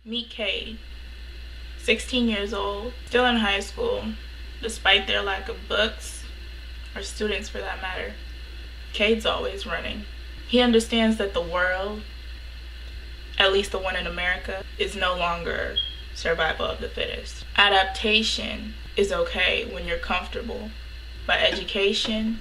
Meet Cade, 16 years old, still in high school, despite their lack of books, or students for that matter. Cade's always running. He understands that the world, at least the one in America, is no longer survival of the fittest. Adaptation is okay when you're comfortable, but education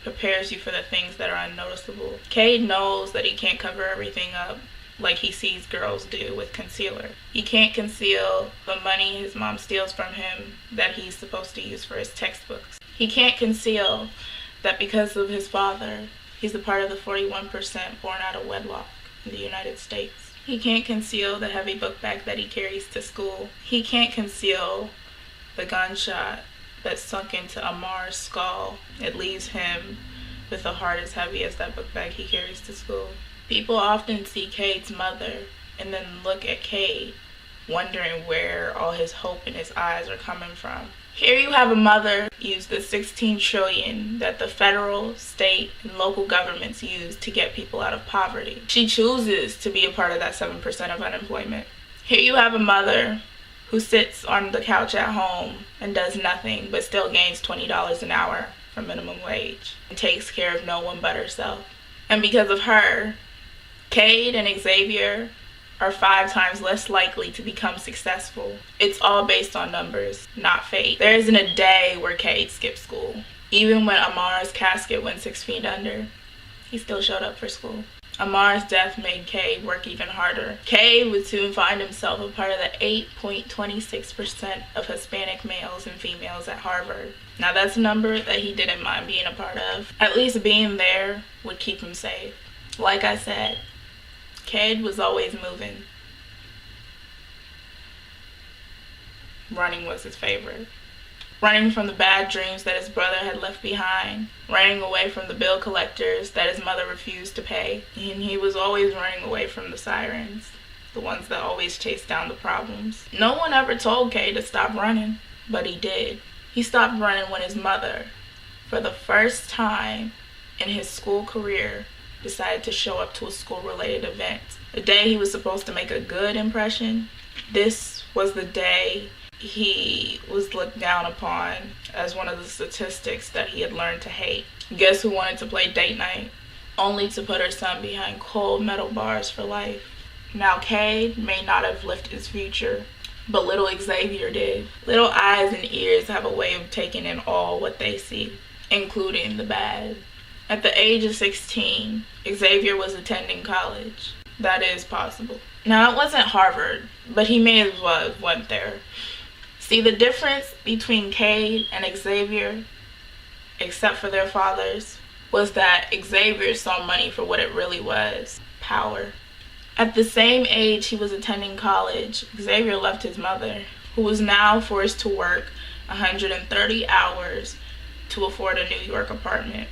prepares you for the things that are unnoticeable. Cade knows that he can't cover everything up like he sees girls do with concealer. He can't conceal the money his mom steals from him that he's supposed to use for his textbooks. He can't conceal that because of his father, he's a part of the 41% born out of wedlock in the United States. He can't conceal the heavy book bag that he carries to school. He can't conceal the gunshot that sunk into Amar's skull. It leaves him with a heart as heavy as that book bag he carries to school. People often see Cade's mother and then look at Cade, wondering where all his hope in his eyes are coming from. Here you have a mother use the $16 trillion that the federal, state, and local governments use to get people out of poverty. She chooses to be a part of that 7% of unemployment. Here you have a mother who sits on the couch at home and does nothing but still gains $20 an hour for minimum wage and takes care of no one but herself. And because of her, Cade and Xavier are 5 times less likely to become successful. It's all based on numbers, not fate. There isn't a day where Cade skipped school. Even when Amar's casket went 6 feet under, he still showed up for school. Amar's death made Cade work even harder. Cade would soon find himself a part of the 8.26% of Hispanic males and females at Harvard. Now that's a number that he didn't mind being a part of. At least being there would keep him safe. Like I said, Cade was always moving. Running was his favorite. Running from the bad dreams that his brother had left behind. Running away from the bill collectors that his mother refused to pay. And he was always running away from the sirens. The ones that always chased down the problems. No one ever told Cade to stop running, but he did. He stopped running when his mother, for the first time in his school career, decided to show up to a school-related event. The day he was supposed to make a good impression, this was the day he was looked down upon as one of the statistics that he had learned to hate. Guess who wanted to play date night? Only to put her son behind cold metal bars for life. Now Cade may not have lived his future, but little Xavier did. Little eyes and ears have a way of taking in all what they see, including the bad. At the age of 16, Xavier was attending college. That is possible. Now, it wasn't Harvard, but he may as well have went there. See, the difference between Cade and Xavier, except for their fathers, was that Xavier saw money for what it really was, power. At the same age he was attending college, Xavier left his mother, who was now forced to work 130 hours to afford a New York apartment,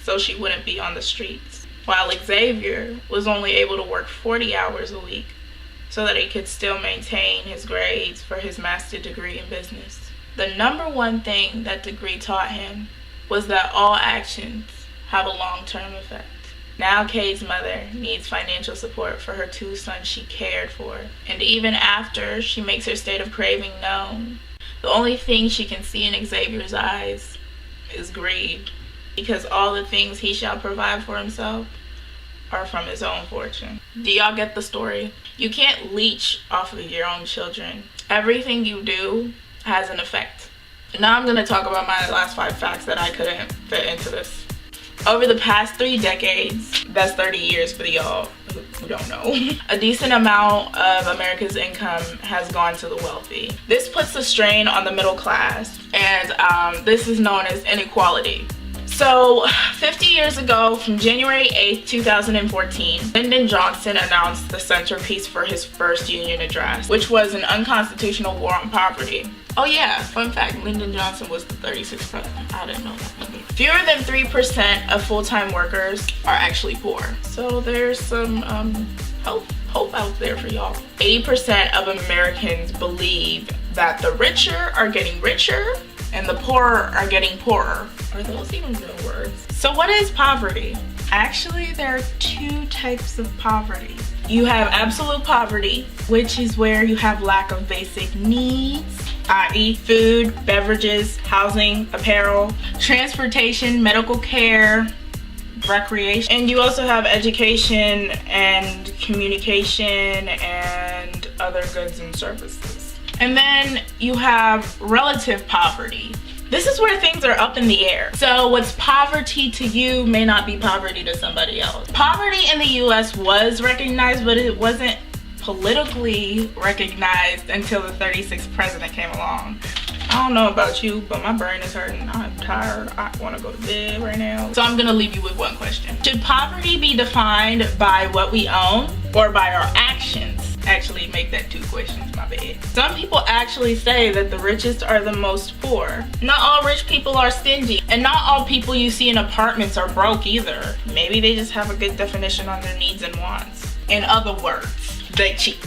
so she wouldn't be on the streets, while Xavier was only able to work 40 hours a week so that he could still maintain his grades for his master's degree in business. The number one thing that degree taught him was that all actions have a long-term effect. Now Cade's mother needs financial support for her 2 sons she cared for, and even after she makes her state of craving known, the only thing she can see in Xavier's eyes is greed. Because all the things he shall provide for himself are from his own fortune. Do y'all get the story? You can't leech off of your own children. Everything you do has an effect. Now I'm going to talk about my last 5 facts that I couldn't fit into this. Over the past 3 decades, that's 30 years for y'all who don't know, a decent amount of America's income has gone to the wealthy. This puts a strain on the middle class, and this is known as inequality. So, 50 years ago, from January 8th, 2014, Lyndon Johnson announced the centerpiece for his first union address, which was an unconstitutional war on poverty. Oh yeah, fun fact, Lyndon Johnson was the 36th president. I didn't know that. Fewer than 3% of full-time workers are actually poor. So there's some hope out there for y'all. 80% of Americans believe that the richer are getting richer and the poorer are getting poorer. Are those even real words? So what is poverty? Actually, there are 2 types of poverty. You have absolute poverty, which is where you have lack of basic needs, i.e. food, beverages, housing, apparel, transportation, medical care, recreation. And you also have education and communication and other goods and services. And then you have relative poverty. This is where things are up in the air. So what's poverty to you may not be poverty to somebody else. Poverty in the US was recognized, but it wasn't politically recognized until the 36th president came along. I don't know about you, but my brain is hurting. I'm tired. I want to go to bed right now. So I'm gonna leave you with one question. Should poverty be defined by what we own or by our actions? Actually, make that 2 questions, my bad. Some people actually say that the richest are the most poor. Not all rich people are stingy, and not all people you see in apartments are broke either. Maybe they just have a good definition on their needs and wants. In other words, they cheat.